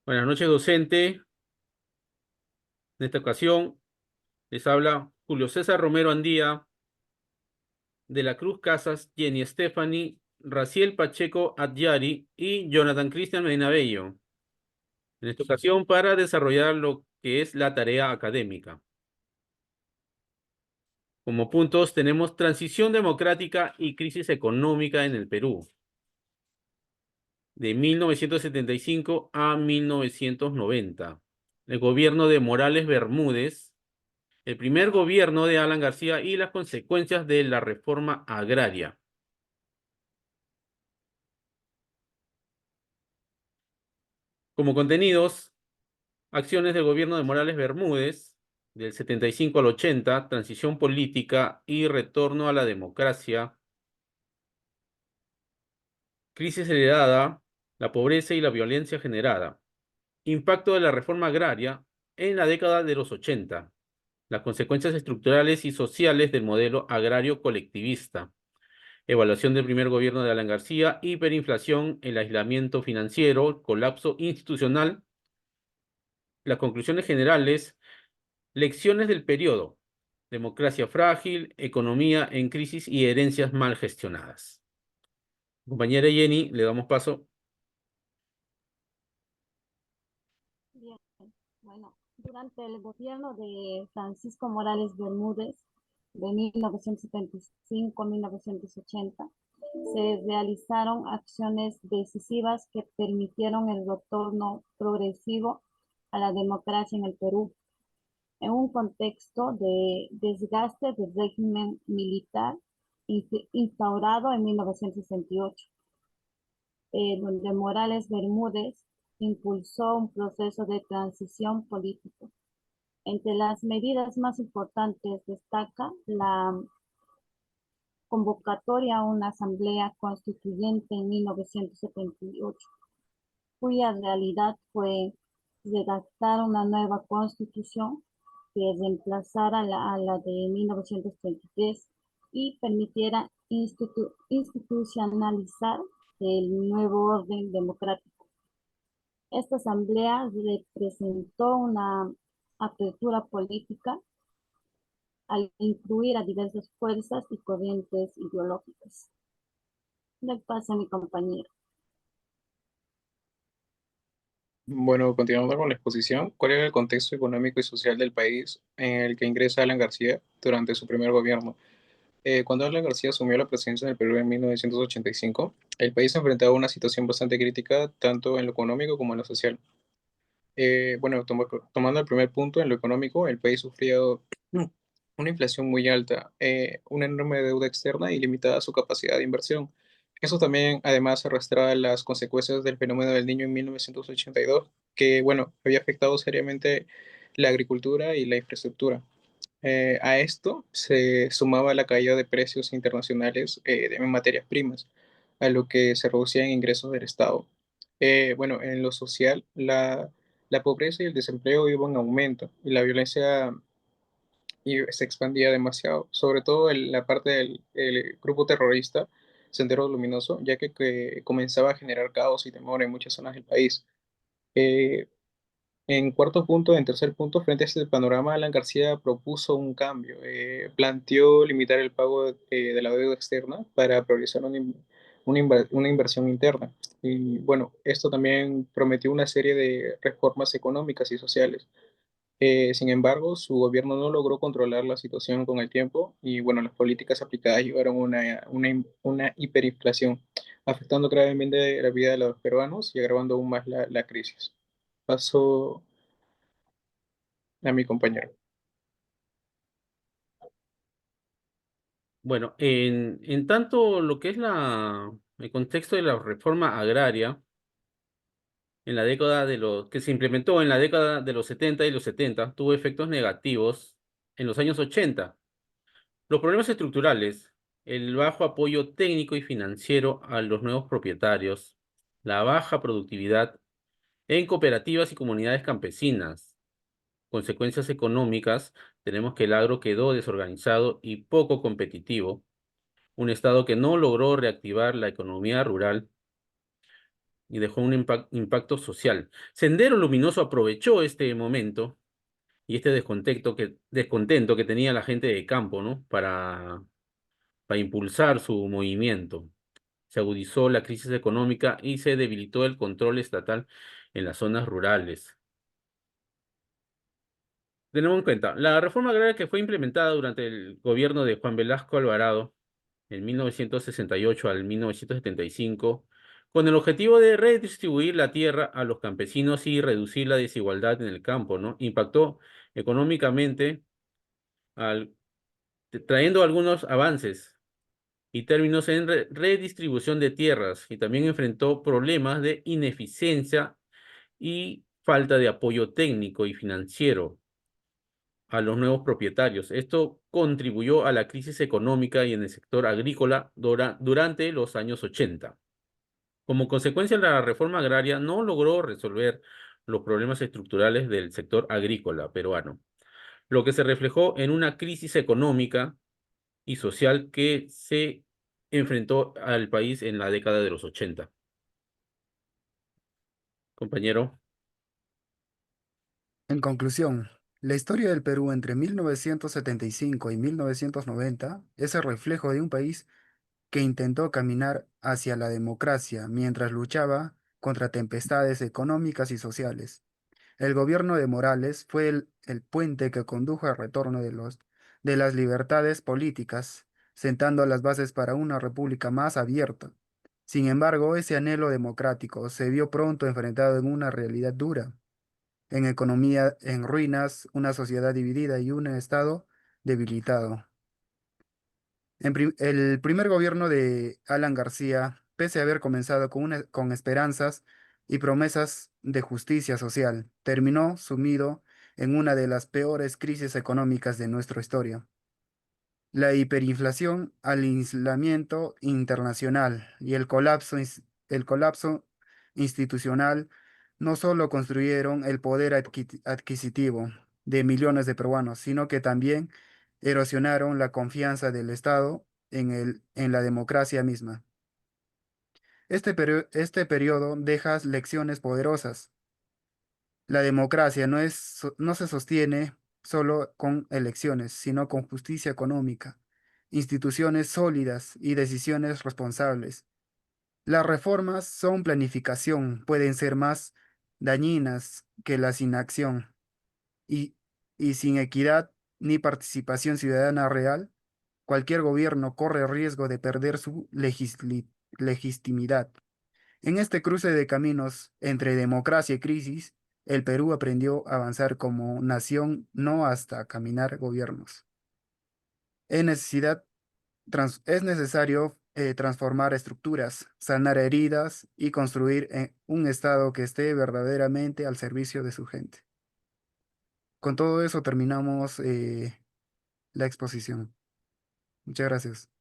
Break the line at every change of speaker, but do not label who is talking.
Buenas noches, docente. En esta ocasión les habla Julio César Romero Andía, de la Cruz Casas, Jenny Stephanie, Raciel Pacheco Adyari y Jonathan Cristian Medina Bello. En esta ocasión para desarrollar lo que es la tarea académica. Como puntos tenemos transición democrática y crisis económica en el Perú, de 1975 a 1990. El gobierno de Morales Bermúdez, el primer gobierno de Alan García y las consecuencias de la reforma agraria. Como contenidos, acciones del gobierno de Morales Bermúdez, del 75 al 80, transición política y retorno a la democracia, crisis heredada, la pobreza y la violencia generada, impacto de la reforma agraria en la década de los 80, las consecuencias estructurales y sociales del modelo agrario colectivista, evaluación del primer gobierno de Alan García, hiperinflación, el aislamiento financiero, colapso institucional, las conclusiones generales, lecciones del periodo, democracia frágil, economía en crisis y herencias mal gestionadas. Compañera Jenny, le damos paso.
Bien, bueno, durante el gobierno de Francisco Morales Bermúdez de 1975 a 1980, se realizaron acciones decisivas que permitieron el retorno progresivo a la democracia en el Perú, en un contexto de desgaste del régimen militar instaurado en 1968, donde Morales Bermúdez impulsó un proceso de transición político. Entre las medidas más importantes destaca la convocatoria a una asamblea constituyente en 1978, cuya realidad fue redactar una nueva constitución que reemplazara a la de 1933 y permitiera institucionalizar el nuevo orden democrático. Esta asamblea representó una apertura política al incluir a diversas fuerzas y corrientes ideológicas. Le pasa a mi compañero.
Bueno, continuando con la exposición, ¿cuál era el contexto económico y social del país en el que ingresa Alan García durante su primer gobierno? Cuando Alan García asumió la presidencia del Perú en 1985, el país se enfrentaba a una situación bastante crítica tanto en lo económico como en lo social. Bueno, tomando el primer punto, en lo económico, el país sufría una inflación muy alta, una enorme deuda externa y limitada su capacidad de inversión. Eso también, además, arrastraba las consecuencias del fenómeno del Niño en 1982, que, bueno, había afectado seriamente la agricultura y la infraestructura. A esto se sumaba la caída de precios internacionales de materias primas, a lo que se reducían ingresos del Estado. Bueno, en lo social, la pobreza y el desempleo iban en aumento y la violencia se expandía demasiado, sobre todo en la parte del el grupo terrorista Sendero Luminoso, ya que comenzaba a generar caos y temor en muchas zonas del país. Eh, en tercer punto, frente a este panorama, Alan García propuso un cambio. Planteó limitar el pago de la deuda externa para priorizar una inversión interna. Y bueno, esto también prometió una serie de reformas económicas y sociales. Sin embargo, su gobierno no logró controlar la situación con el tiempo y bueno, las políticas aplicadas llevaron a una hiperinflación, afectando gravemente la vida de los peruanos y agravando aún más la crisis. Paso a mi compañero.
Bueno, en tanto lo que es el contexto de la reforma agraria, en la década de los, que se implementó en la década de los 70 y los 70, tuvo efectos negativos en los años 80. Los problemas estructurales, el bajo apoyo técnico y financiero a los nuevos propietarios, la baja productividad en cooperativas y comunidades campesinas. Consecuencias económicas, tenemos que el agro quedó desorganizado y poco competitivo, un estado que no logró reactivar la economía rural, y dejó un impacto social. Sendero Luminoso aprovechó este momento y este descontento que tenía la gente de campo, ¿no? Para impulsar su movimiento. Se agudizó la crisis económica y se debilitó el control estatal en las zonas rurales. Tenemos en cuenta, la reforma agraria que fue implementada durante el gobierno de Juan Velasco Alvarado en 1968 al 1975, con el objetivo de redistribuir la tierra a los campesinos y reducir la desigualdad en el campo, ¿no? Impactó económicamente al, trayendo algunos avances y términos en redistribución de tierras y también enfrentó problemas de ineficiencia y falta de apoyo técnico y financiero a los nuevos propietarios. Esto contribuyó a la crisis económica y en el sector agrícola durante los años 80. Como consecuencia, la reforma agraria no logró resolver los problemas estructurales del sector agrícola peruano, lo que se reflejó en una crisis económica y social que se enfrentó al país en la década de los 80. Compañero,
En conclusión, la historia del Perú entre 1975 y 1990 es el reflejo de un país que intentó caminar hacia la democracia mientras luchaba contra tempestades económicas y sociales. El gobierno de Morales fue el puente que condujo al retorno de las libertades políticas, sentando las bases para una república más abierta. Sin embargo, ese anhelo democrático se vio pronto enfrentado en una realidad dura, en economía en ruinas, una sociedad dividida y un Estado debilitado. El primer gobierno de Alan García, pese a haber comenzado con esperanzas y promesas de justicia social, terminó sumido en una de las peores crisis económicas de nuestra historia. La hiperinflación, al aislamiento internacional y el colapso institucional no solo construyeron el poder adquisitivo de millones de peruanos, sino que también erosionaron la confianza del Estado en la democracia misma. Este periodo deja lecciones poderosas. La democracia no se sostiene solo con elecciones, sino con justicia económica, instituciones sólidas y decisiones responsables. Las reformas son planificación, pueden ser más dañinas que la inacción y, y sin equidad ni participación ciudadana real, cualquier gobierno corre riesgo de perder su legitimidad. En este cruce de caminos entre democracia y crisis, el Perú aprendió a avanzar como nación, no hasta caminar gobiernos. Es es necesario transformar estructuras, sanar heridas y construir un Estado que esté verdaderamente al servicio de su gente. Con todo eso terminamos la exposición. Muchas gracias.